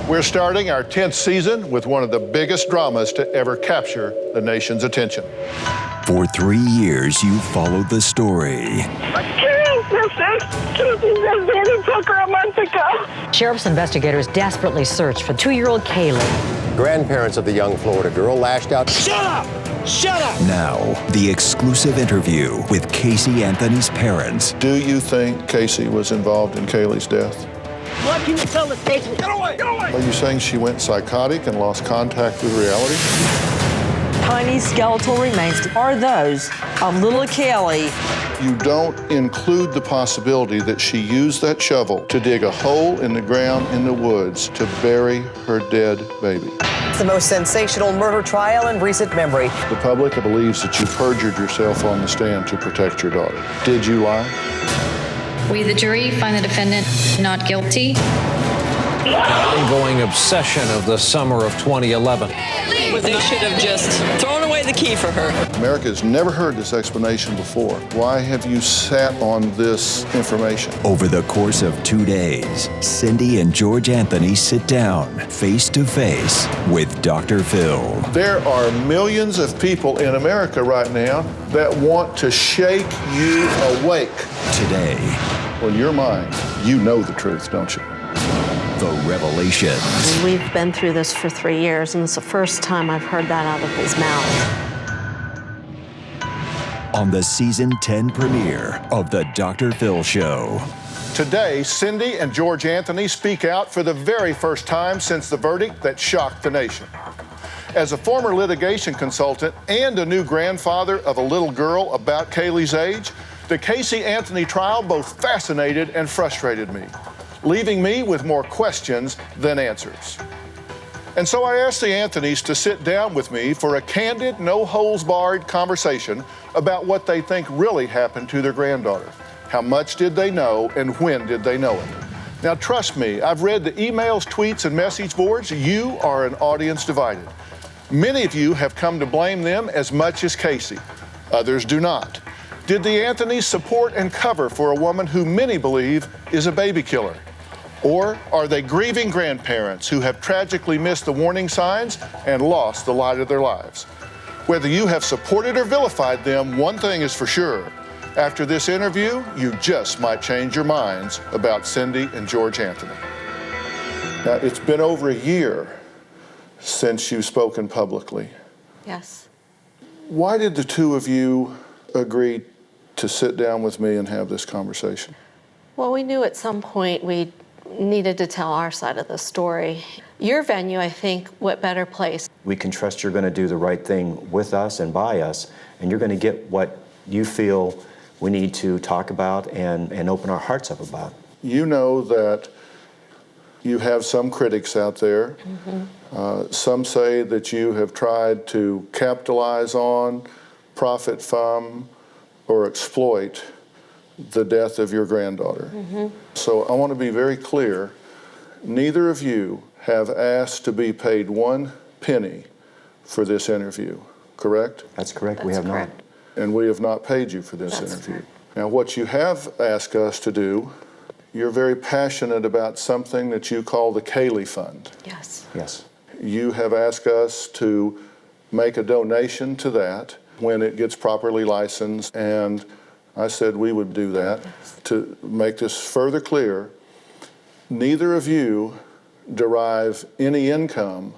We're starting our 10th season with one of the biggest dramas to ever capture the nation's attention. For 3 years, you followed the story. Danny took her a month ago. Sheriff's investigators desperately search for 2-year-old Kaylee. Grandparents of the young Florida girl lashed out. Shut up! Shut up! Now, the exclusive interview with Casey Anthony's parents. Do you think Casey was involved in Kaylee's death? What can you tell the station? Get away! Get away! Are you saying she went psychotic and lost contact with reality? Tiny skeletal remains are those of little Kelly. You don't include the possibility that she used that shovel to dig a hole in the ground in the woods to bury her dead baby. It's the most sensational murder trial in recent memory. The public believes that you perjured yourself on the stand to protect your daughter. Did you lie? We, the jury, find the defendant not guilty. An ongoing obsession of the summer of 2011. They should have just thrown away the key for her. America has never heard this explanation before. Why have you sat on this information? Over the course of 2 days, Cindy and George Anthony sit down face to face with Dr. Phil. There are millions of people in America right now that want to shake you awake. Today, Well, in your mind, you know the truth, don't you? the revelations. We've been through this for 3 years, and it's the first time I've heard that out of his mouth. On the season 10 premiere of The Dr. Phil Show. Today, Cindy and George Anthony speak out for the very first time since the verdict that shocked the nation. As a former litigation consultant and a new grandfather of a little girl about Kaylee's age, the Casey Anthony trial both fascinated and frustrated me, leaving me with more questions than answers. And so I asked the Anthonys to sit down with me for a candid, no-holds-barred conversation about what they think really happened to their granddaughter. How much did they know, and when did they know it? Now, trust me, I've read the emails, tweets, and message boards. You are an audience divided. Many of you have come to blame them as much as Casey. Others do not. Did the Anthonys support and cover for a woman who many believe is a baby killer? Or are they grieving grandparents who have tragically missed the warning signs and lost the light of their lives? Whether you have supported or vilified them, one thing is for sure. After this interview, you just might change your minds about Cindy and George Anthony. Now, it's been over a year since you've spoken publicly. Yes. Why did the two of you agree to sit down with me and have this conversation? Well, we knew at some point we needed to tell our side of the story. Your venue, I think, what better place? We can trust you're going to do the right thing with us and by us, and you're going to get what you feel we need to talk about and open our hearts up about. You know that you have some critics out there. Some say that you have tried to capitalize on, profit from, or exploit the death of your granddaughter. So I want to be very clear. Neither of you have asked to be paid 1 penny for this interview, correct? That's correct. We That's have correct. not. And we have not paid you for this That's interview. correct. Now, what you have asked us to do, you're very passionate about something that you call the Kaylee Fund. Yes. Yes. You have asked us to make a donation to that when it gets properly licensed, and I said we would do that. To make this further clear, neither of you derive any income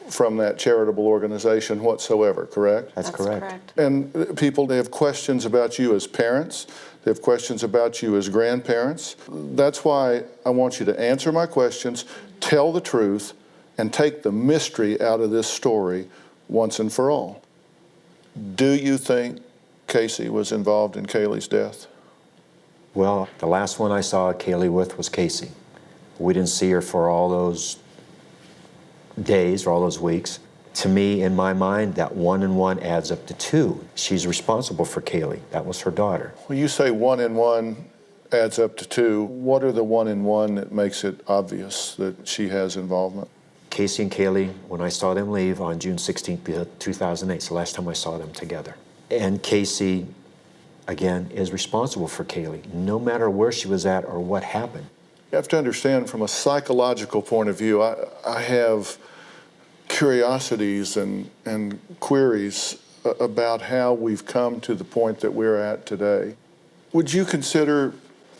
from that charitable organization whatsoever, correct? That's correct. And people, they have questions about you as parents. They have questions about you as grandparents. That's why I want you to answer my questions, tell the truth, and take the mystery out of this story once and for all. Do you think Casey was involved in Kaylee's death? Well, the last one I saw Kaylee with was Casey. We didn't see her for all those days or all those weeks. To me, in my mind, that 1 and 1 adds up to 2. She's responsible for Kaylee. That was her daughter. When you say 1 and 1 adds up to 2, what are the 1 and 1 that makes it obvious that she has involvement? Casey and Kaylee, when I saw them leave on June 16th, 2008, it's the last time I saw them together. And Casey, again, is responsible for Kaylee, no matter where she was at or what happened. You have to understand from a psychological point of view, I have curiosities and queries about how we've come to the point that we're at today. Would you consider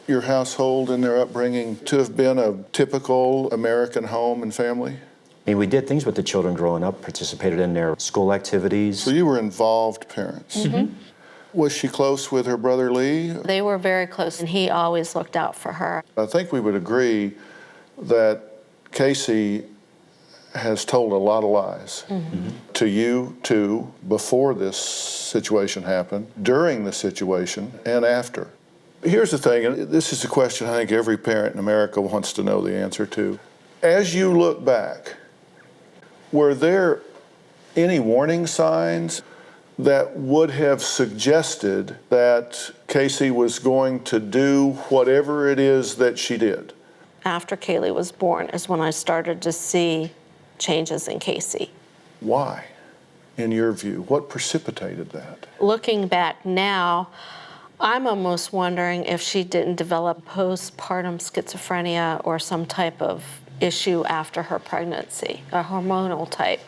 your household and their upbringing to have been a typical American home and family? I mean, we did things with the children growing up, participated in their school activities. So you were involved parents. Mm-hmm. Was she close with her brother Lee? They were very close, and he always looked out for her. I think we would agree that Casey has told a lot of lies. Mm-hmm. To you, too, before this situation happened, during the situation, and after. Here's the thing, and this is a question I think every parent in America wants to know the answer to. As you look back, were there any warning signs that would have suggested that Casey was going to do whatever it is that she did? After Kaylee was born is when I started to see changes in Casey. Why, in your view? What precipitated that? Looking back now, I'm almost wondering if she didn't develop postpartum schizophrenia or some type of issue after her pregnancy, a hormonal type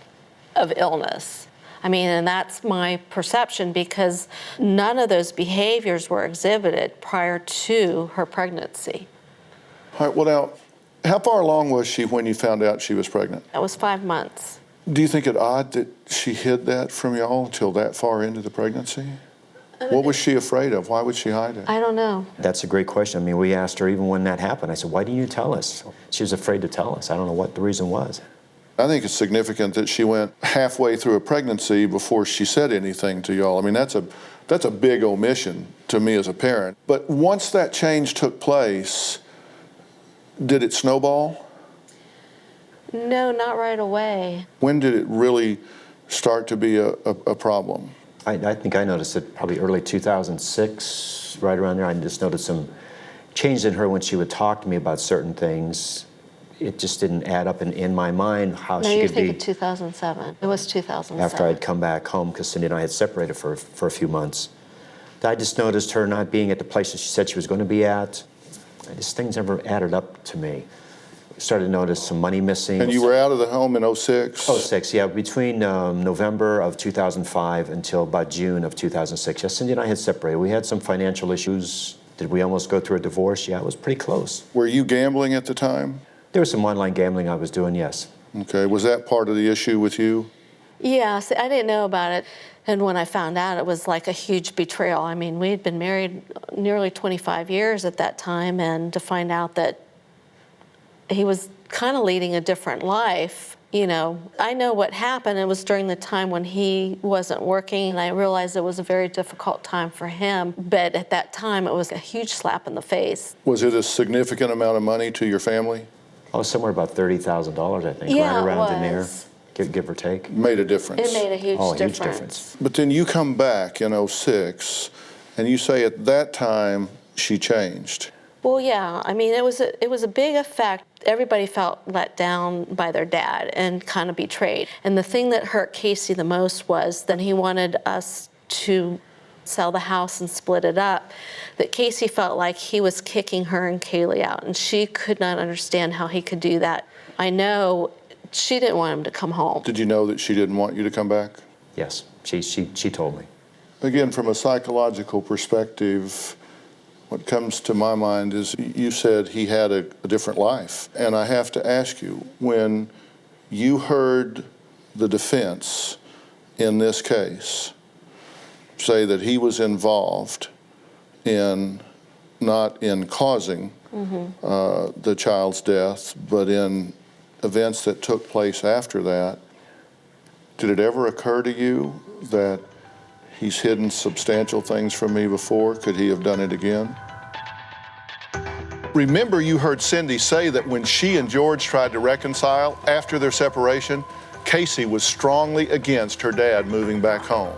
of illness. I mean, and that's my perception because none of those behaviors were exhibited prior to her pregnancy. All right, well now, how far along was she when you found out she was pregnant? That was 5 months. Do you think it odd that she hid that from y'all until that far into the pregnancy? What was she afraid of? Why would she hide it? I don't know. That's a great question. I mean, we asked her even when that happened. I said, why didn't you tell us? She was afraid to tell us. I don't know what the reason was. I think it's significant that she went halfway through a pregnancy before she said anything to y'all. I mean, that's a big omission to me as a parent. But once that change took place, did it snowball? No, not right away. When did it really start to be a problem? I think I noticed it probably early 2006, right around there. I just noticed some change in her when she would talk to me about certain things. It just didn't add up in my mind how No, she you're could be. thinking 2007. It was 2007. After I'd come back home, because Cindy and I had separated for a few months. I just noticed her not being at the places she said she was going to be at. Things never added up to me. Started to notice some money missing. And you were out of the home in 06? 06, yeah, between November of 2005 until about June of 2006. Yes, Cindy and I had separated. We had some financial issues. Did we almost go through a divorce? Yeah, it was pretty close. Were you gambling at the time? There was some online gambling I was doing, yes. Okay, was that part of the issue with you? Yeah, see, I didn't know about it. And when I found out, it was like a huge betrayal. I mean, we had been married nearly 25 years at that time, and to find out that he was kind of leading a different life, you know. I know what happened. It was during the time when he wasn't working, and I realized it was a very difficult time for him. But at that time, it was a huge slap in the face. Was it a significant amount of money to your family? Oh, somewhere about $30,000, I think, Yeah, right around it in there, was. give or take. Made a difference. It made a huge difference. Huge difference. But then you come back in 06, and you say at that time she changed. Well, yeah. I mean, it was a big effect. Everybody felt let down by their dad and kind of betrayed. And the thing that hurt Casey the most was that he wanted us to sell the house and split it up, that Casey felt like he was kicking her and Kaylee out, and she could not understand how he could do that. I know she didn't want him to come home. Did you know that she didn't want you to come back? Yes, she told me. Again, from a psychological perspective, what comes to my mind is you said he had a different life. And I have to ask you, when you heard the defense in this case say that he was involved in, not in causing the child's death, but in events that took place after that, did it ever occur to you that he's hidden substantial things from me before? Could he have done it again? Remember, you heard Cindy say that when she and George tried to reconcile after their separation, Casey was strongly against her dad moving back home.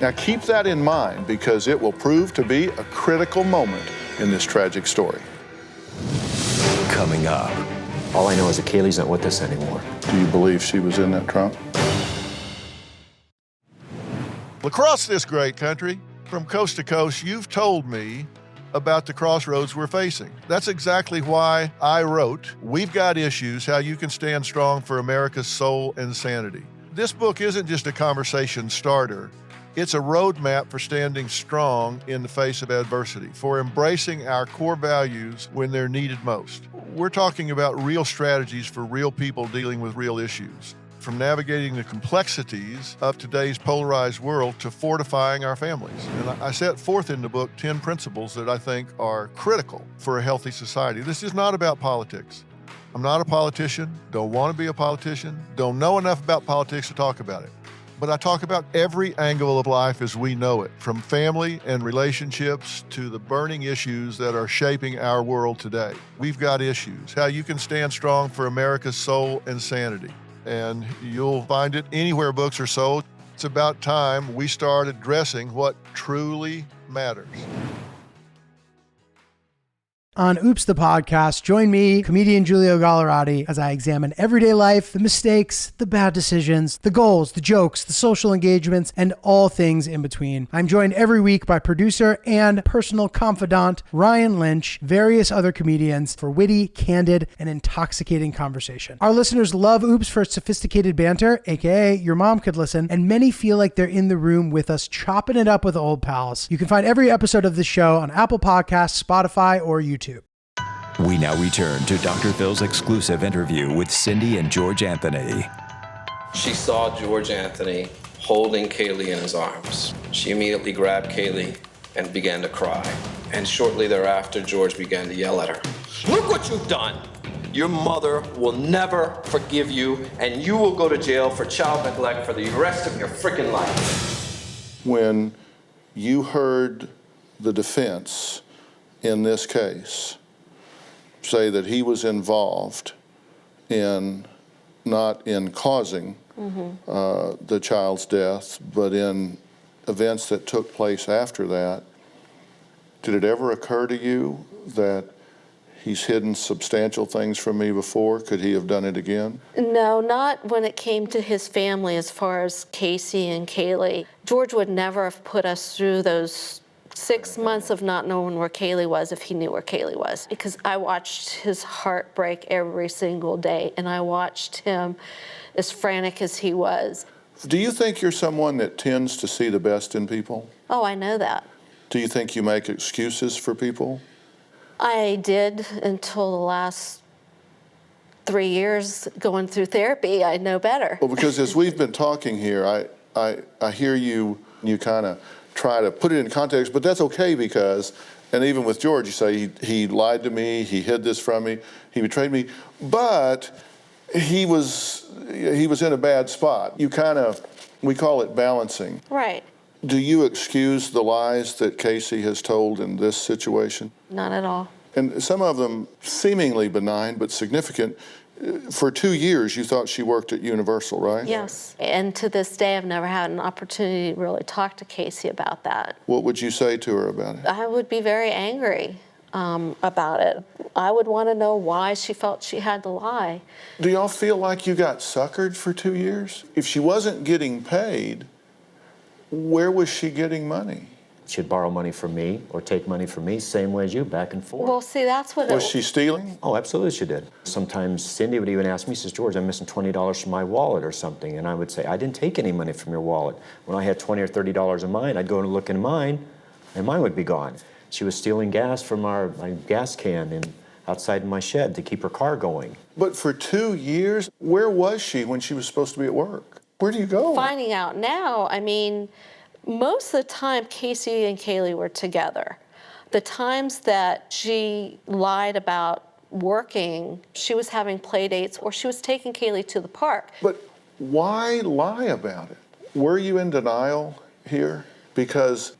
Now keep that in mind because it will prove to be a critical moment in this tragic story. Coming up. All I know is that Kaylee's not with us anymore. Do you believe she was in that trunk? Across this great country, from coast to coast, you've told me about the crossroads we're facing. That's exactly why I wrote We've Got Issues, How You Can Stand Strong for America's Soul and Sanity. This book isn't just a conversation starter. It's a roadmap for standing strong in the face of adversity, for embracing our core values when they're needed most. We're talking about real strategies for real people dealing with real issues, from navigating the complexities of today's polarized world to fortifying our families. And I set forth in the book 10 principles that I think are critical for a healthy society. This is not about politics. I'm not a politician, don't want to be a politician, don't know enough about politics to talk about it. But I talk about every angle of life as we know it, from family and relationships to the burning issues that are shaping our world today. We've got issues, how you can stand strong for America's soul and sanity. And you'll find it anywhere books are sold. It's about time we start addressing what truly matters. On Oops the Podcast, join me, comedian Giulio Gallerati, as I examine everyday life, the mistakes, the bad decisions, the goals, the jokes, the social engagements, and all things in between. I'm joined every week by producer and personal confidant Ryan Lynch, various other comedians for witty, candid, and intoxicating conversation. Our listeners love Oops for its sophisticated banter, aka your mom could listen, and many feel like they're in the room with us chopping it up with old pals. You can find every episode of this show on Apple Podcasts, Spotify, or YouTube. We now return to Dr. Phil's exclusive interview with Cindy and George Anthony. She saw George Anthony holding Kaylee in his arms. She immediately grabbed Kaylee and began to cry. And shortly thereafter, George began to yell at her. Look what you've done! Your mother will never forgive you, and you will go to jail for child neglect for the rest of your freaking life. When you heard the defense in this case say that he was involved in, not in causing the child's death, but in events that took place after that, did it ever occur to you that he's hidden substantial things from me before? Could he have done it again? No, not when it came to his family as far as Casey and Kaylee. George would never have put us through those 6 months of not knowing where Kaylee was if he knew where Kaylee was. Because I watched his heart break every single day, and I watched him as frantic as he was. Do you think you're someone that tends to see the best in people? Oh, I know that. Do you think you make excuses for people? I did until the last 3 years going through therapy. I know better. Well, because as we've been talking here, I hear you kind of try to put it in context, but that's okay because, and even with George, you say he lied to me, he hid this from me, he betrayed me, but he was in a bad spot. We call it balancing. Right. Do you excuse the lies that Casey has told in this situation? Not at all. And some of them seemingly benign but significant. For 2 years, you thought she worked at Universal, right? Yes. And to this day, I've never had an opportunity to really talk to Casey about that. What would you say to her about it? I would be very angry about it. I would want to know why she felt she had to lie. Do y'all feel like you got suckered for 2 years? If she wasn't getting paid, where was she getting money? She'd borrow money from me or take money from me, same way as you, back and forth. Well, see, that's what Was she stealing? Oh, absolutely she did. Sometimes Cindy would even ask me, says, George, I'm missing $20 from my wallet or something. And I would say, I didn't take any money from your wallet. When I had $20 or $30 in mine, I'd go and look in mine, and mine would be gone. She was stealing gas from my gas can outside my shed to keep her car going. But for 2 years, where was she when she was supposed to be at work? Where do you go? Finding out now, I mean, most of the time, Casey and Kaylee were together. The times that she lied about working, she was having play dates or she was taking Kaylee to the park. But why lie about it? Were you in denial here? Because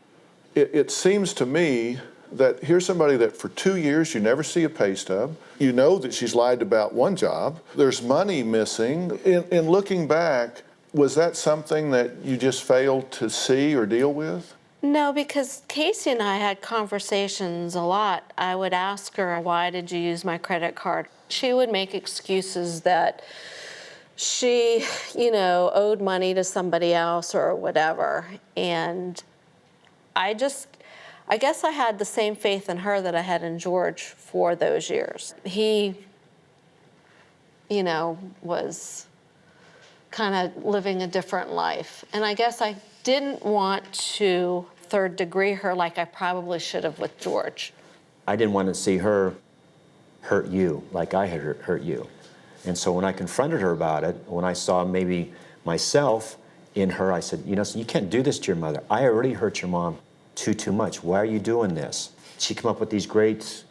it seems to me that here's somebody that for 2 years you never see a pay stub. You know that she's lied about one job. There's money missing. In looking back, was that something that you just failed to see or deal with? No, because Casey and I had conversations a lot. I would ask her, why did you use my credit card? She would make excuses that she, owed money to somebody else or whatever. And I I guess I had the same faith in her that I had in George for those years. He, was kind of living a different life. And I guess I didn't want to third degree her like I probably should have with George. I didn't want to see her hurt you like I had hurt you. And so when I confronted her about it, when I saw maybe myself in her, I said, you can't do this to your mother. I already hurt your mom too much. Why are you doing this? She come up with these great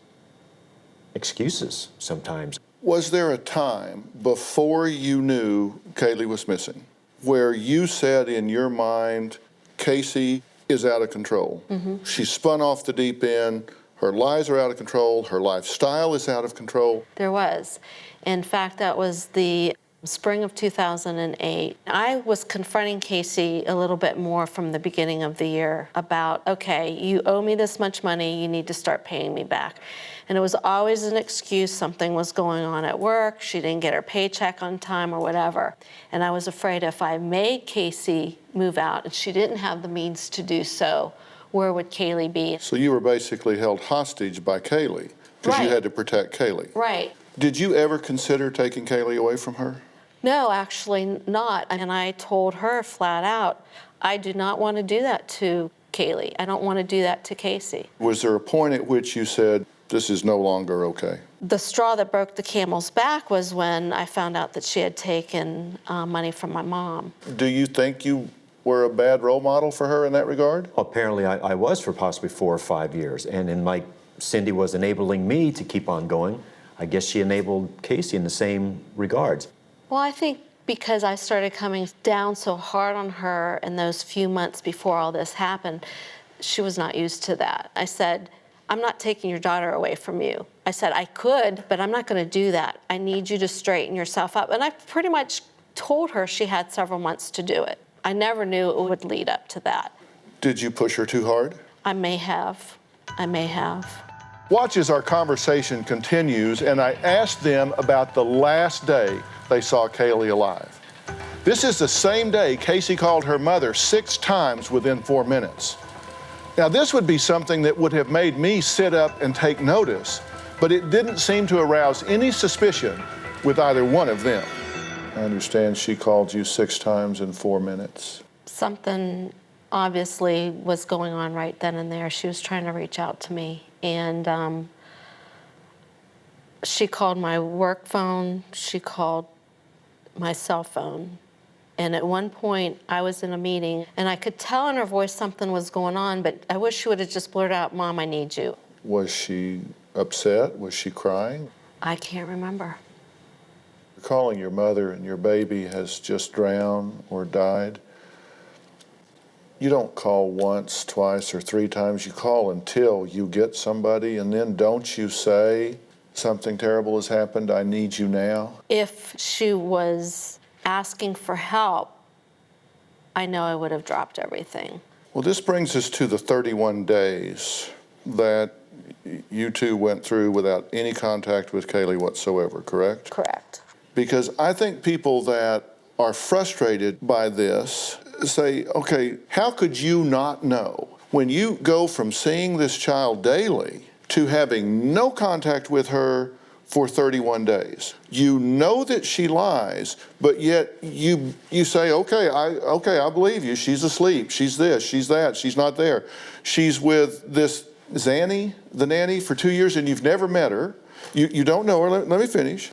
excuses sometimes. Was there a time before you knew Kaylee was missing where you said in your mind, Casey is out of control? Mm-hmm. She spun off the deep end. Her lies are out of control. Her lifestyle is out of control. There was. In fact, that was the spring of 2008. I was confronting Casey a little bit more from the beginning of the year about, okay, you owe me this much money, you need to start paying me back. And it was always an excuse, something was going on at work, she didn't get her paycheck on time or whatever. And I was afraid if I made Casey move out and she didn't have the means to do so, where would Kaylee be? So you were basically held hostage by Kaylee because you had to protect Kaylee. Right. Did you ever consider taking Kaylee away from her? No, actually not. And I told her flat out, I do not want to do that to Kaylee. I don't want to do that to Casey. Was there a point at which you said, this is no longer okay? The straw that broke the camel's back was when I found out that she had taken money from my mom. Do you think you were a bad role model for her in that regard? Apparently I was for possibly 4 or 5 years. And in like Cindy was enabling me to keep on going, I guess she enabled Casey in the same regards. Well, I think because I started coming down so hard on her in those few months before all this happened, she was not used to that. I said, I'm not taking your daughter away from you. I said, I could, but I'm not going to do that. I need you to straighten yourself up. And I pretty much told her she had several months to do it. I never knew it would lead up to that. Did you push her too hard? I may have. Watch as our conversation continues, and I asked them about the last day they saw Kaylee alive. This is the same day Casey called her mother 6 times within 4 minutes. Now, this would be something that would have made me sit up and take notice, but it didn't seem to arouse any suspicion with either one of them. I understand she called you 6 times in 4 minutes. Something obviously was going on right then and there. She was trying to reach out to me, and she called my work phone, she called my cell phone. And at one point, I was in a meeting, and I could tell in her voice something was going on, but I wish she would have just blurted out, Mom, I need you. Was she upset? Was she crying? I can't remember. Calling your mother and your baby has just drowned or died. You don't call once, twice, or 3 times. You call until you get somebody, and then don't you say, something terrible has happened, I need you now? If she was asking for help, I know I would have dropped everything. Well, this brings us to the 31 days that you two went through without any contact with Kaylee whatsoever, correct? Correct. Because I think people that are frustrated by this say, okay, how could you not know? When you go from seeing this child daily to having no contact with her for 31 days. You know that she lies, but yet you say, okay, I believe you. She's asleep. She's this, she's that, she's not there. She's with this Zanny, the nanny, for 2 years, and you've never met her. You don't know her. Let me finish.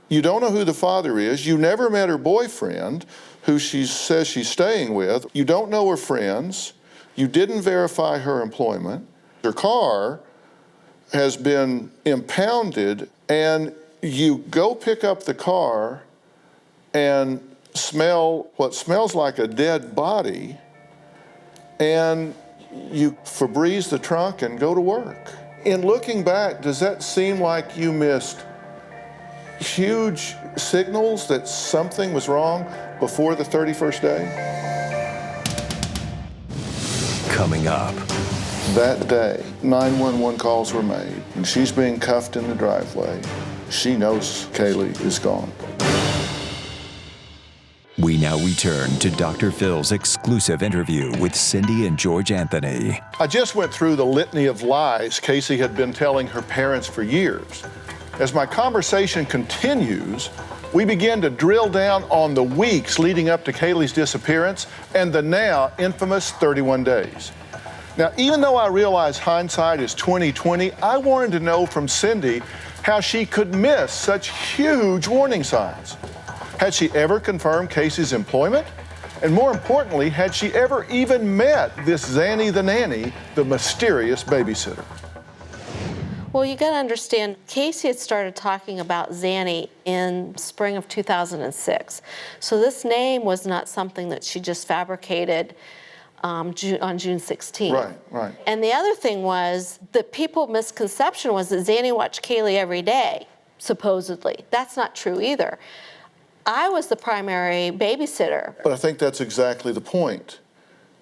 You don't know who the father is. You never met her boyfriend, who she says she's staying with. You don't know her friends. You didn't verify her employment. Her car has been impounded, and you go pick up the car and smell what smells like a dead body, and you Febreze the trunk and go to work. In looking back, does that seem like you missed huge signals that something was wrong before the 31st day? Coming up. That day, 911 calls were made, and she's being cuffed in the driveway. She knows Kaylee is gone. We now return to Dr. Phil's exclusive interview with Cindy and George Anthony. I just went through the litany of lies Casey had been telling her parents for years. As my conversation continues, we begin to drill down on the weeks leading up to Kaylee's disappearance and the now infamous 31 days. Now, even though I realize hindsight is 20/20, I wanted to know from Cindy how she could miss such huge warning signs. Had she ever confirmed Casey's employment? And more importantly, had she ever even met this Zanny the nanny, the mysterious babysitter? Well, you got to understand, Casey had started talking about Zanny in spring of 2006. So this name was not something that she just fabricated on June 16th. Right. And the other thing was, the people's misconception was that Zanny watched Kaylee every day, supposedly. That's not true either. I was the primary babysitter. But I think that's exactly the point.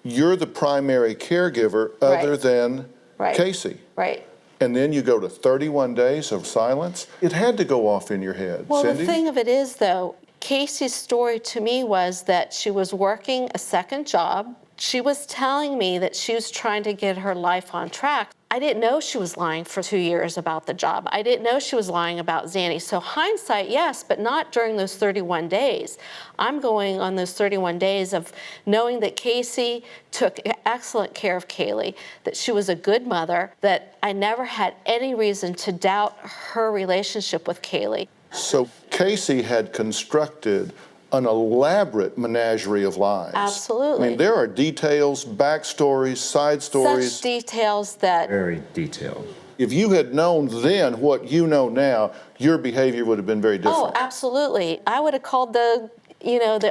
You're the primary caregiver other than Casey. Right. And then you go to 31 days of silence. It had to go off in your head, Well, Cindy. the thing of it is, though, Casey's story to me was that she was working a second job. She was telling me that she was trying to get her life on track. I didn't know she was lying for 2 years about the job. I didn't know she was lying about Zanny. So hindsight, yes, but not during those 31 days. I'm going on those 31 days of knowing that Casey took excellent care of Kaylee, that she was a good mother, that I never had any reason to doubt her relationship with Kaylee. So Casey had constructed an elaborate menagerie of lies. Absolutely. I mean, there are details, backstories, side stories. Such details that... Very detailed. If you had known then what you know now, your behavior would have been very different. Oh, absolutely. I would have called the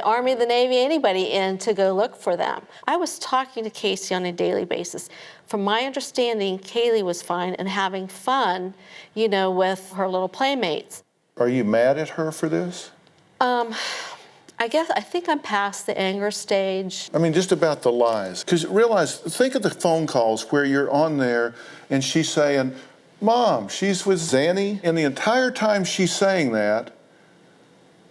Army, the Navy, anybody in to go look for them. I was talking to Casey on a daily basis. From my understanding, Kaylee was fine and having fun, with her little playmates. Are you mad at her for this? I think I'm past the anger stage. I mean, just about the lies. Because think of the phone calls where you're on there and she's saying, Mom, she's with Zanny. And the entire time she's saying that,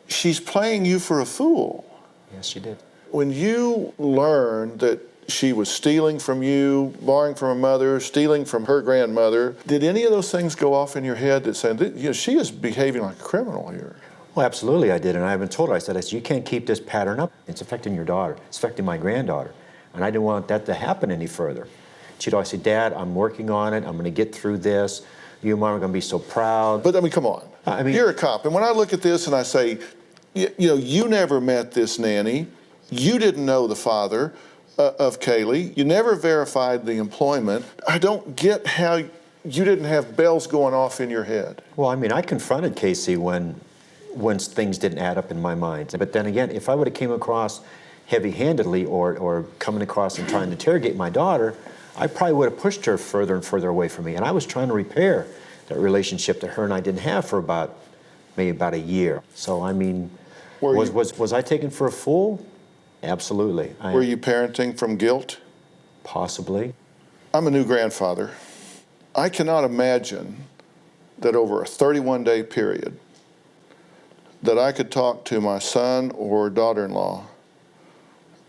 she's playing you for a fool. Yes, she did. When you learned that she was stealing from you, borrowing from her mother, stealing from her grandmother, did any of those things go off in your head that saying, she is behaving like a criminal here? Well, absolutely I did, and I even told her, I said, you can't keep this pattern up. It's affecting your daughter. It's affecting my granddaughter. And I didn't want that to happen any further. She'd always say, Dad, I'm working on it. I'm going to get through this. You and Mom are going to be so proud. But, come on. You're a cop. And when I look at this and I say, you never met this nanny. You didn't know the father of Kaylee. You never verified the employment. I don't get how you didn't have bells going off in your head. Well, I confronted Casey when things didn't add up in my mind. But then again, if I would have came across heavy-handedly or coming across and trying to interrogate my daughter, I probably would have pushed her further and further away from me. And I was trying to repair that relationship that her and I didn't have for maybe about a year. So, was I taken for a fool? Absolutely. Were you parenting from guilt? Possibly. I'm a new grandfather. I cannot imagine that over a 31-day period that I could talk to my son or daughter-in-law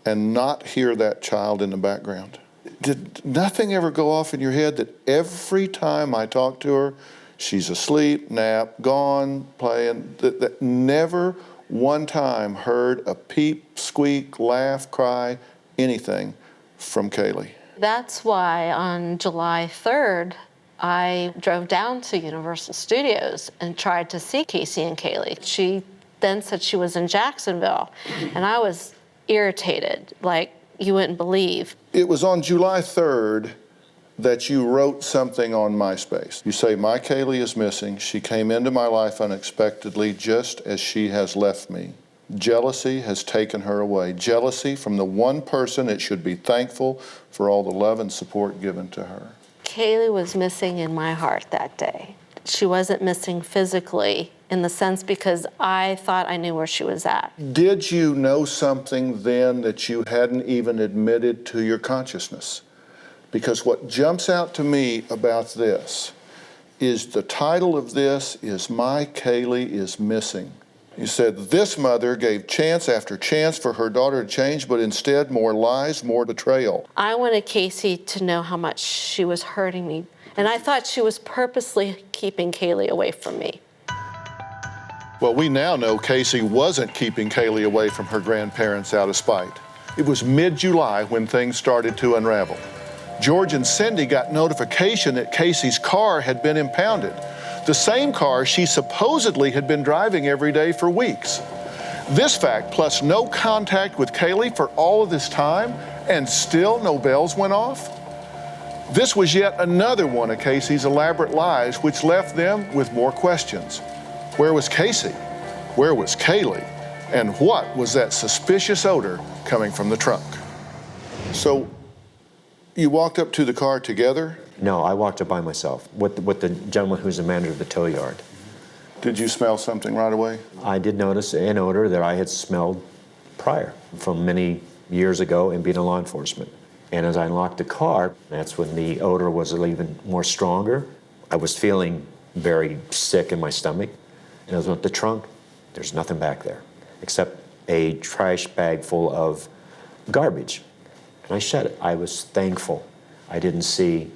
and not hear that child in the background. Did nothing ever go off in your head that every time I talk to her, she's asleep, nap, gone, playing, that never one time heard a peep, squeak, laugh, cry, anything from Kaylee? That's why on July 3rd, I drove down to Universal Studios and tried to see Casey and Kaylee. She then said she was in Jacksonville, and I was irritated, like you wouldn't believe. It was on July 3rd that you wrote something on MySpace. You say, my Kaylee is missing. She came into my life unexpectedly, just as she has left me. Jealousy has taken her away. Jealousy from the one person that should be thankful for all the love and support given to her. Kaylee was missing in my heart that day. She wasn't missing physically in the sense because I thought I knew where she was at. Did you know something then that you hadn't even admitted to your consciousness? Because what jumps out to me about this is the title of this is My Kaylee is Missing. You said this mother gave chance after chance for her daughter to change, but instead more lies, more betrayal. I wanted Casey to know how much she was hurting me, and I thought she was purposely keeping Kaylee away from me. Well, we now know Casey wasn't keeping Kaylee away from her grandparents out of spite. It was mid-July when things started to unravel. George and Cindy got notification that Casey's car had been impounded, the same car she supposedly had been driving every day for weeks. This fact, plus no contact with Kaylee for all of this time, and still no bells went off? This was yet another one of Casey's elaborate lies, which left them with more questions. Where was Casey? Where was Kaylee? And what was that suspicious odor coming from the trunk? So, you walked up to the car together? No, I walked up by myself with the gentleman who's the manager of the tow yard. Did you smell something right away? I did notice an odor that I had smelled prior from many years ago in being a law enforcement. And as I unlocked the car, that's when the odor was even more stronger. I was feeling very sick in my stomach. And as I went to the trunk, there's nothing back there except a trash bag full of garbage. And I shut it. I was thankful I didn't see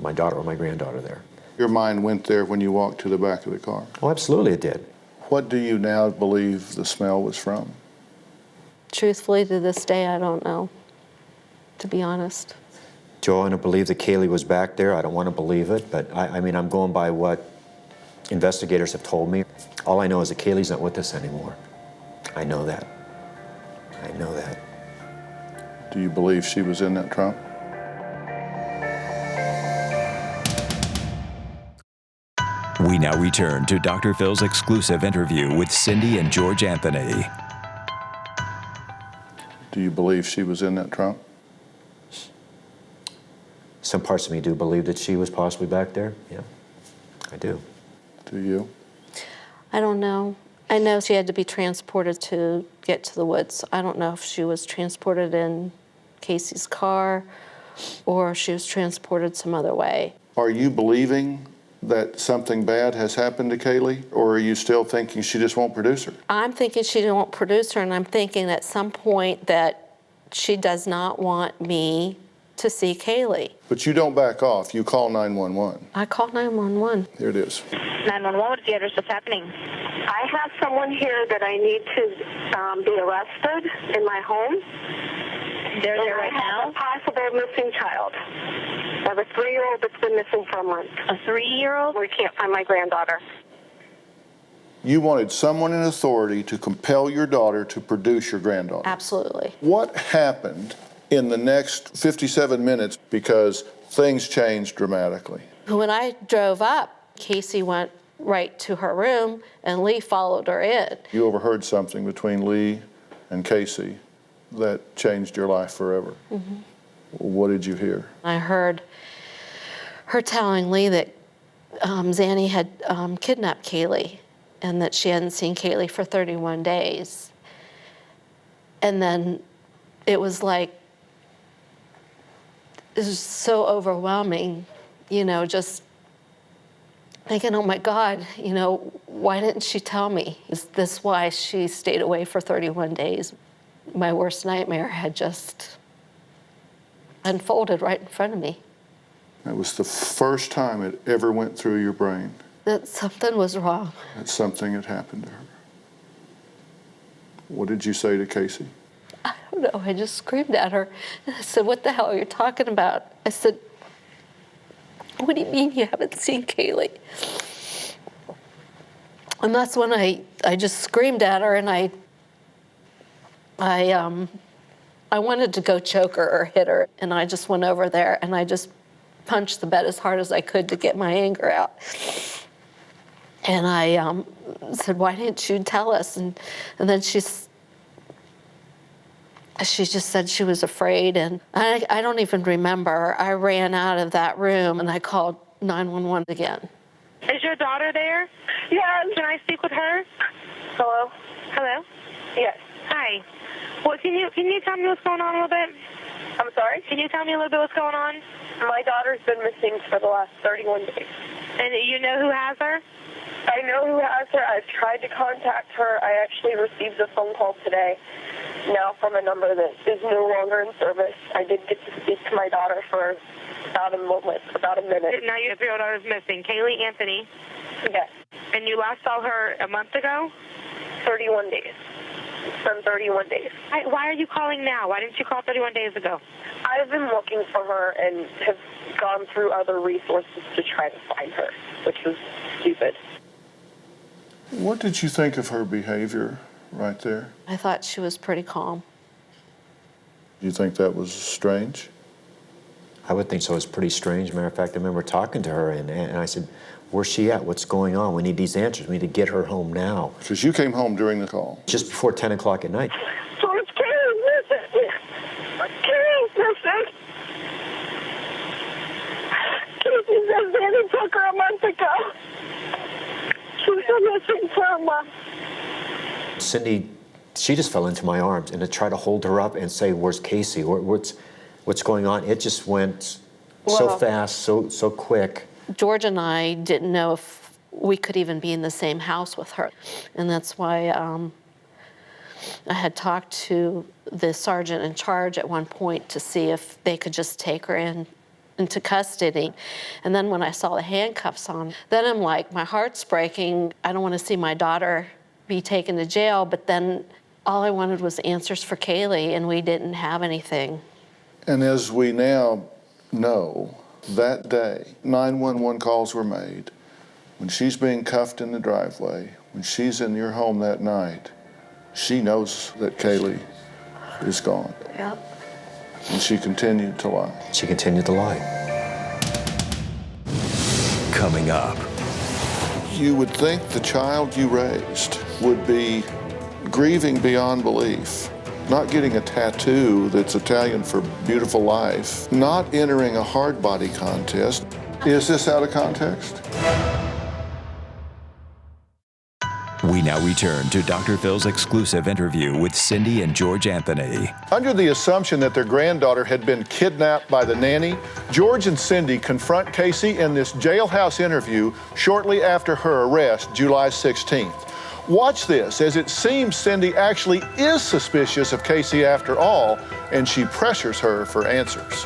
my daughter or my granddaughter there. Your mind went there when you walked to the back of the car? Oh, absolutely it did. What do you now believe the smell was from? Truthfully, to this day, I don't know, to be honest. Joe, I don't believe that Kaylee was back there. I don't want to believe it, but I mean, I'm going by what investigators have told me. All I know is that Kaylee's not with us anymore. I know that. I know that. Do you believe she was in that trunk? We now return to Dr. Phil's exclusive interview with Cindy and George Anthony. Do you believe she was in that trunk? Some parts of me do believe that she was possibly back there. Yeah, I do. Do you? I don't know. I know she had to be transported to get to the woods. I don't know if she was transported in Casey's car or she was transported some other way. Are you believing that something bad has happened to Kaylee, or are you still thinking she just won't produce her? I'm thinking she won't produce her, and I'm thinking at some point that she does not want me to see Kaylee. But you don't back off. You call 911. I called 911. Here it is. 911, what's the address? What's happening? I have someone here that I need to be arrested in my home. They're there right now? A possible missing child. I have a 3-year-old that's been missing for a month. A 3-year-old? We can't find my granddaughter. You wanted someone in authority to compel your daughter to produce your granddaughter. Absolutely. What happened in the next 57 minutes, because things changed dramatically? When I drove up, Casey went right to her room, and Lee followed her in. You overheard something between Lee and Casey that changed your life forever. Mm-hmm. What did you hear? I heard her telling Lee that Zanny had kidnapped Kaylee and that she hadn't seen Kaylee for 31 days. And then it was like, it was so overwhelming, you know, just thinking, oh my God, you know, why didn't she tell me? Is this why she stayed away for 31 days? My worst nightmare had just unfolded right in front of me. It was the first time it ever went through your brain That something was wrong. that something had happened to her. What did you say to Casey? I don't know, I just screamed at her. And I said, what the hell are you talking about? I said, what do you mean you haven't seen Kaylee? And that's when I just screamed at her, and I wanted to go choke her or hit her, and I just went over there and I just punched the bed as hard as I could to get my anger out. And I said, why didn't you tell us? And then she just said she was afraid, and I don't even remember. I ran out of that room and I called 911 again. Is your daughter there? Yes. Can I speak with her? Hello? Hello? Yes. Hi. Well, can you tell me what's going on a little bit? I'm sorry? Can you tell me a little bit what's going on? My daughter's been missing for the last 31 days. And you know who has her? I know who has her. I've tried to contact her. I actually received a phone call today, now from a number that is no longer in service. I did get to speak to my daughter for about a minute. Now your 3-year-old daughter is missing. Kaylee Anthony. Yes. And you last saw her a month ago? 31 days. It's been 31 days. Why are you calling now? Why didn't you call 31 days ago? I've been looking for her and have gone through other resources to try to find her, which was stupid. What did you think of her behavior right there? I thought she was pretty calm. You think that was strange? I would think so. It's pretty strange. Matter of fact, I remember talking to her, and I said, where's she at? What's going on? We need these answers. We need to get her home now. Because you came home during the call. Just before 10 o'clock at night. So it's Kaylee's missing. Kaylee's missing. Casey says Danny took her a month ago. She's been missing for a month. Cindy, she just fell into my arms, and to try to hold her up and say, where's Casey? What's going on? It just went so fast, so quick. George and I didn't know if we could even be in the same house with her. And that's why I had talked to the sergeant in charge at one point to see if they could just take her into custody. And then when I saw the handcuffs on, then I'm like, my heart's breaking. I don't want to see my daughter be taken to jail, but then all I wanted was answers for Kaylee, and we didn't have anything. And as we now know, that day, 911 calls were made. When she's being cuffed in the driveway, when she's in your home that night, she knows that Kaylee is gone. Yep. And she continued to lie. She continued to lie. Coming up. You would think the child you raised would be grieving beyond belief, not getting a tattoo that's Italian for beautiful life, not entering a hard body contest. Is this out of context? We now return to Dr. Phil's exclusive interview with Cindy and George Anthony. Under the assumption that their granddaughter had been kidnapped by the nanny, George and Cindy confront Casey in this jailhouse interview shortly after her arrest, July 16th. Watch this, as it seems Cindy actually is suspicious of Casey after all, and she pressures her for answers.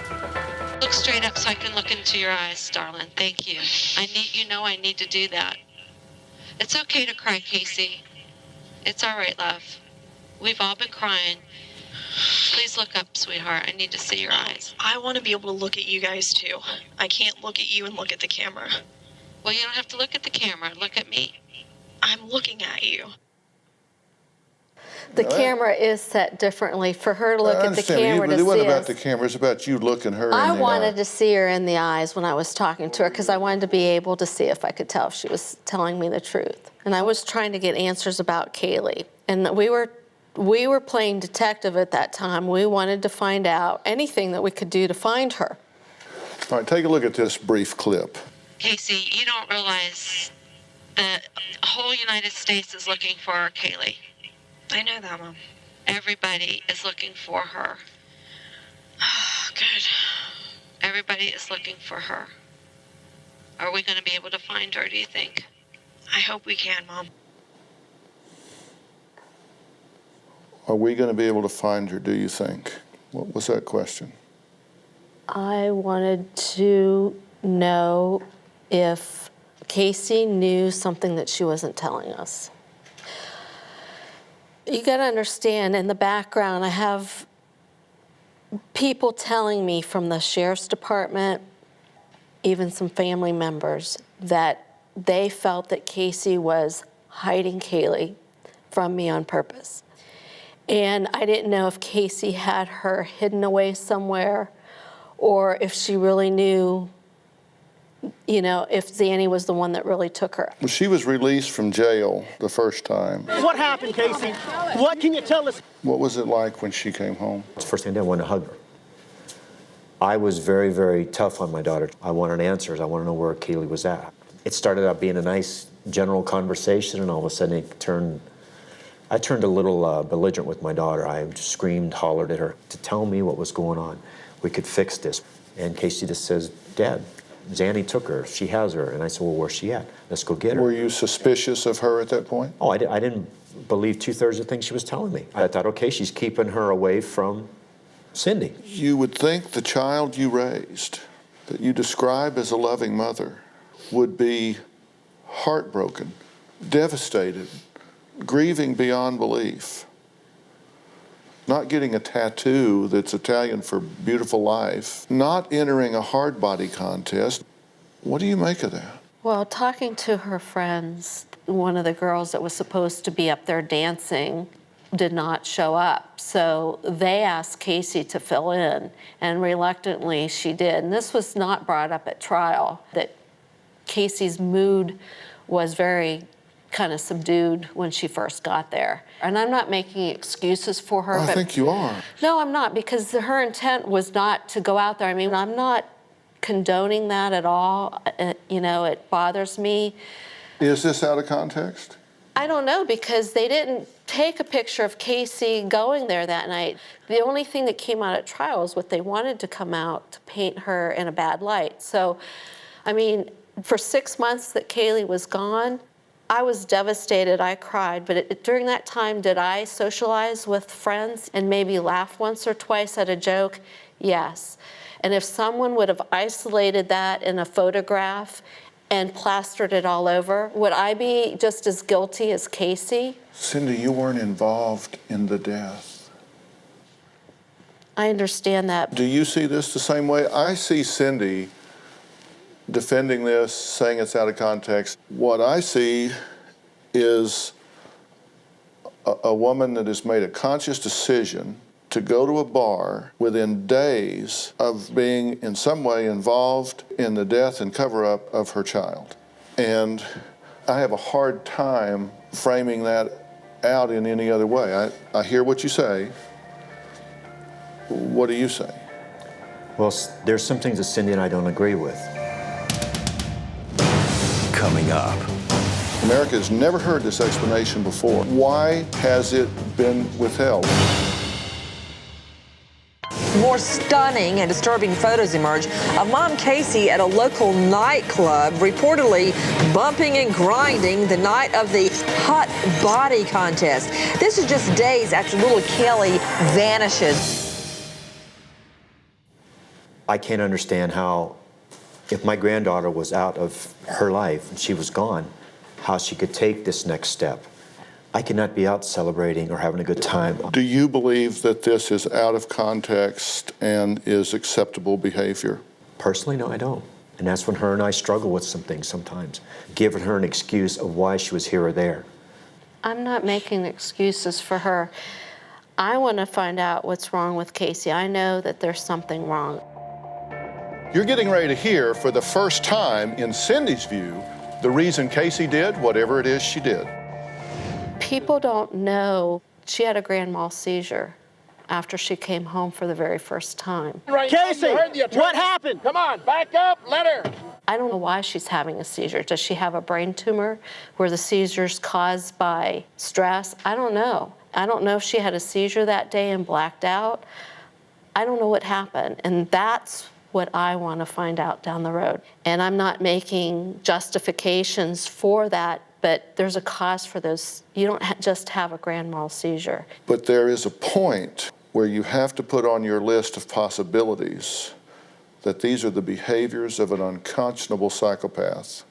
Look straight up so I can look into your eyes, darling. Thank you. I need to do that. It's okay to cry, Casey. It's all right, love. We've all been crying. Please look up, sweetheart. I need to see your eyes. I want to be able to look at you guys, too. I can't look at you and look at the camera. Well, you don't have to look at the camera. Look at me. I'm looking at you. The camera is set differently for her to look at the camera to see us. It wasn't about the camera, it's about you looking her in the eye. I wanted to see her in the eyes when I was talking to her because I wanted to be able to see if I could tell if she was telling me the truth. And I was trying to get answers about Kaylee. And we were playing detective at that time. We wanted to find out anything that we could do to find her. All right, take a look at this brief clip. Casey, you don't realize the whole United States is looking for Kaylee. I know that, Mom. Everybody is looking for her. Good. Everybody is looking for her. Are we going to be able to find her, do you think? I hope we can, Mom. Are we going to be able to find her, do you think? What was that question? I wanted to know if Casey knew something that she wasn't telling us. You got to understand, in the background, I have people telling me from the sheriff's department, even some family members, that they felt that Casey was hiding Kaylee from me on purpose. And I didn't know if Casey had her hidden away somewhere or if she really knew, you know, if Zanny was the one that really took her. Well, she was released from jail the first time. What happened, Casey? What can you tell us? What was it like when she came home? It's the first thing I did, I wanted to hug her. I was very, very tough on my daughter. I wanted answers. I wanted to know where Kaylee was at. It started out being a nice general conversation, and all of a sudden I turned a little belligerent with my daughter. I just screamed, hollered at her to tell me what was going on. We could fix this. And Casey just says, Dad, Zanny took her. She has her. And I said, well, where's she at? Let's go get her. Were you suspicious of her at that point? Oh, I didn't believe 2/3 of the things she was telling me. I thought, okay, she's keeping her away from Cindy. You would think the child you raised, that you describe as a loving mother, would be heartbroken, devastated, grieving beyond belief. Not getting a tattoo that's Italian for beautiful life, not entering a hard body contest. What do you make of that? Well, talking to her friends, one of the girls that was supposed to be up there dancing did not show up. So they asked Casey to fill in, and reluctantly she did. And this was not brought up at trial, that Casey's mood was very kind of subdued when she first got there. And I'm not making excuses for her. I think you are. No, I'm not, because her intent was not to go out there. I mean, I'm not condoning that at all. You know, it bothers me. Is this out of context? I don't know, because they didn't take a picture of Casey going there that night. The only thing that came out at trial is what they wanted to come out to paint her in a bad light. So, I mean, for 6 months that Kaylee was gone, I was devastated. I cried. But during that time, did I socialize with friends and maybe laugh once or twice at a joke? Yes. And if someone would have isolated that in a photograph and plastered it all over, would I be just as guilty as Casey? Cindy, you weren't involved in the death. I understand that. Do you see this the same way? I see Cindy defending this, saying it's out of context. What I see is a woman that has made a conscious decision to go to a bar within days of being in some way involved in the death and cover-up of her child. And I have a hard time framing that out in any other way. I hear what you say. What do you say? Well, there's some things that Cindy and I don't agree with. Coming up. America has never heard this explanation before. Why has it been withheld? More stunning and disturbing photos emerge of Mom Casey at a local nightclub, reportedly bumping and grinding the night of the hot body contest. This is just days after little Kelly vanishes. I can't understand how, if my granddaughter was out of her life and she was gone, how she could take this next step. I cannot be out celebrating or having a good time. Do you believe that this is out of context and is acceptable behavior? Personally, no, I don't. And that's when her and I struggle with some things sometimes, giving her an excuse of why she was here or there. I'm not making excuses for her. I want to find out what's wrong with Casey. I know that there's something wrong. You're getting ready to hear, for the first time in Cindy's view, the reason Casey did whatever it is she did. People don't know she had a grand mal seizure after she came home for the very first time. Right. Casey, what happened? Come on, back up, let her. I don't know why she's having a seizure. Does she have a brain tumor where the seizure's caused by stress? I don't know. I don't know if she had a seizure that day and blacked out. I don't know what happened, and that's what I want to find out down the road. And I'm not making justifications for that, but there's a cause for those. You don't just have a grand mal seizure. But there is a point where you have to put on your list of possibilities that these are the behaviors of an unconscionable psychopath.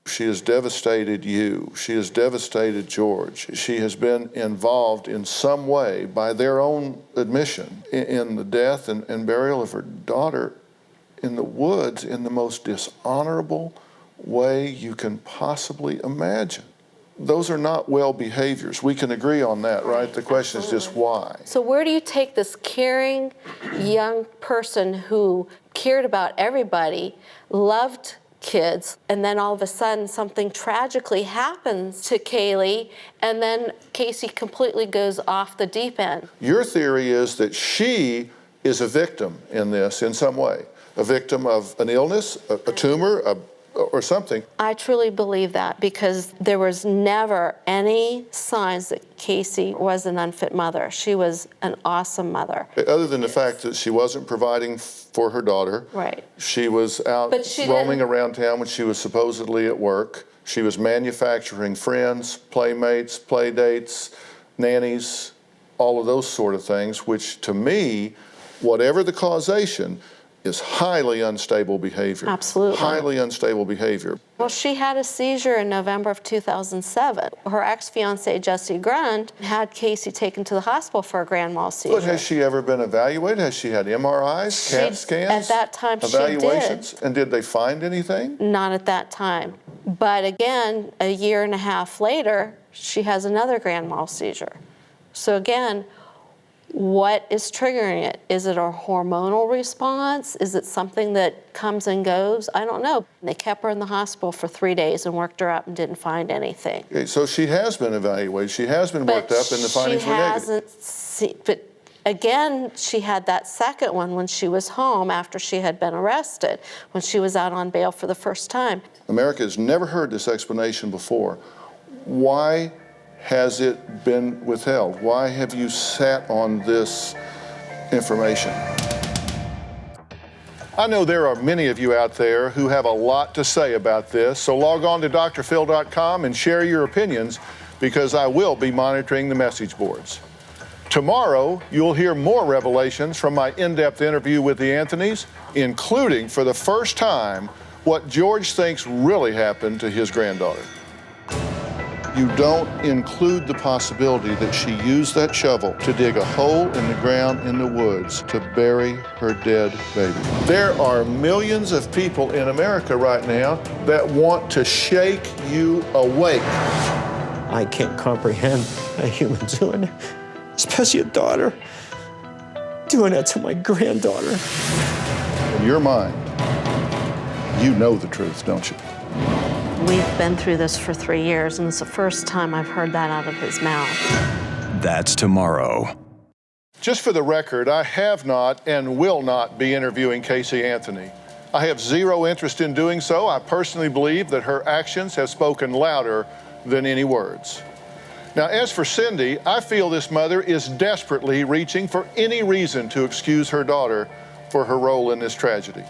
She has devastated you. She has devastated George. She has been involved in some way, by their own admission, in the death and burial of her daughter in the woods in the most dishonorable way you can possibly imagine. Those are not well behaviors. We can agree on that, right? The question is just why. So where do you take this caring young person who cared about everybody, loved kids, and then all of a sudden something tragically happens to Kaylee, and then Casey completely goes off the deep end? Your theory is that she is a victim in this in some way, a victim of an illness, a tumor, or something. I truly believe that because there was never any signs that Casey was an unfit mother. She was an awesome mother. Other than the fact that she wasn't providing for her daughter. Right. She was out roaming around town when she was supposedly at work. She was manufacturing friends, playmates, play dates, nannies, all of those sort of things, which to me, whatever the causation, is highly unstable behavior. Absolutely. Highly unstable behavior. Well, she had a seizure in November of 2007. Her ex-fiancé, Jesse Grund, had Casey taken to the hospital for a grand mal seizure. But has she ever been evaluated? Has she had MRIs, CAT scans? At that time, evaluations? she did. And did they find anything? Not at that time. But again, a year and a half later, she has another grand mal seizure. So again, what is triggering it? Is it a hormonal response? Is it something that comes and goes? I don't know. They kept her in the hospital for 3 days and worked her up and didn't find anything. Okay, so she has been evaluated. She has been worked up and the findings were negative. But again, she had that second one when she was home after she had been arrested, when she was out on bail for the first time. America has never heard this explanation before. Why has it been withheld? Why have you sat on this information? I know there are many of you out there who have a lot to say about this, so log on to drphil.com and share your opinions because I will be monitoring the message boards. Tomorrow, you'll hear more revelations from my in-depth interview with the Anthonys, including, for the first time, what George thinks really happened to his granddaughter. You don't include the possibility that she used that shovel to dig a hole in the ground in the woods to bury her dead baby. There are millions of people in America right now that want to shake you awake. I can't comprehend a human doing it, especially a daughter, doing that to my granddaughter. In your mind, you know the truth, don't you? We've been through this for 3 years, and it's the first time I've heard that out of his mouth. That's tomorrow. Just for the record, I have not and will not be interviewing Casey Anthony. I have zero interest in doing so. I personally believe that her actions have spoken louder than any words. Now, as for Cindy, I feel this mother is desperately reaching for any reason to excuse her daughter for her role in this tragedy.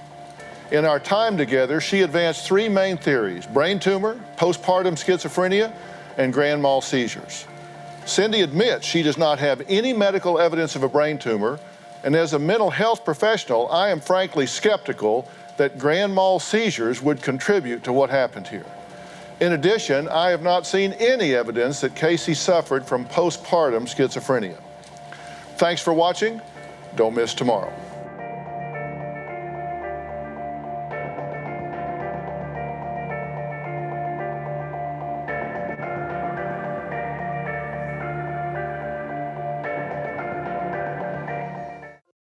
In our time together, she advanced 3 main theories: brain tumor, postpartum schizophrenia, and grand mal seizures. Cindy admits she does not have any medical evidence of a brain tumor, and as a mental health professional, I am frankly skeptical that grand mal seizures would contribute to what happened here. In addition, I have not seen any evidence that Casey suffered from postpartum schizophrenia. Thanks for watching. Don't miss tomorrow.